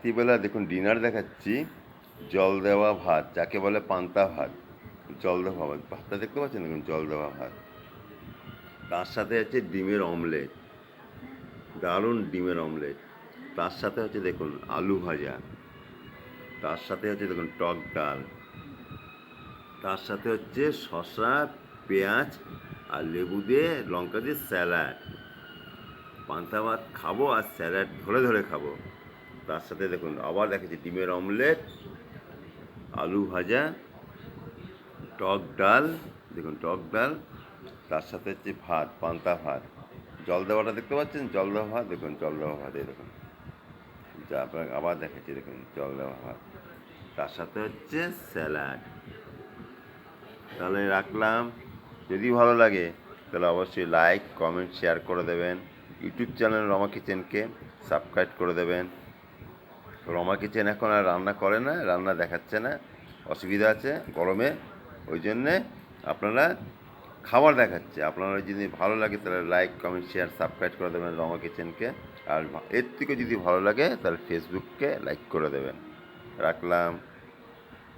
রাত্রিবেলা দেখুন ডিনার দেখাচ্ছি। জল দেওয়া ভাত, যাকে বলে পান্তা ভাত। জল দেওয়া ভাত, ভাতটা দেখতে পাচ্ছেন, দেখুন জল দেওয়া ভাত। তার সাথে আছে ডিমের অমলেট, দারুণ ডিমের অমলেট। তার সাথে হচ্ছে দেখুন আলু ভাজা। তার সাথে হচ্ছে দেখুন টক ডাল। তার সাথে হচ্ছে শসা, পেঁয়াজ আর লেবু দিয়ে লঙ্কা দিয়ে স্যালাড। পান্তা ভাত খাবো আর স্যালাড ধরে ধরে খাবো। তার সাথে দেখুন আবার দেখেছি ডিমের অমলেট, আলু ভাজা, টক ডাল। দেখুন টক ডাল, তার সাথে হচ্ছে ভাত, পান্তা ভাত। জল দেওয়াটা দেখতে পাচ্ছেন, জল দেওয়া ভাত। দেখুন জল দেওয়া ভাত, এই দেখুন যা আপনাকে আবার দেখাচ্ছি, দেখুন জল দেওয়া ভাত। তার সাথে হচ্ছে স্যালাড। তাহলে রাখলাম। যদি ভালো লাগে তাহলে অবশ্যই লাইক, কমেন্ট, শেয়ার করে দেবেন। ইউটিউব চ্যানেল রমা কিচেনকে সাবস্ক্রাইব করে দেবেন। রমা কিচেন এখন আর রান্না করে না, রান্না দেখাচ্ছে না, অসুবিধা আছে গরমে। ওই জন্যে আপনারা খাবার দেখাচ্ছে। আপনারা যদি ভালো লাগে তাহলে লাইক, কমেন্ট, শেয়ার, সাবস্ক্রাইব করে দেবেন রমা কিচেনকে। আর এর থেকে যদি ভালো লাগে তাহলে ফেসবুককে লাইক করে দেবেন। রাখলাম।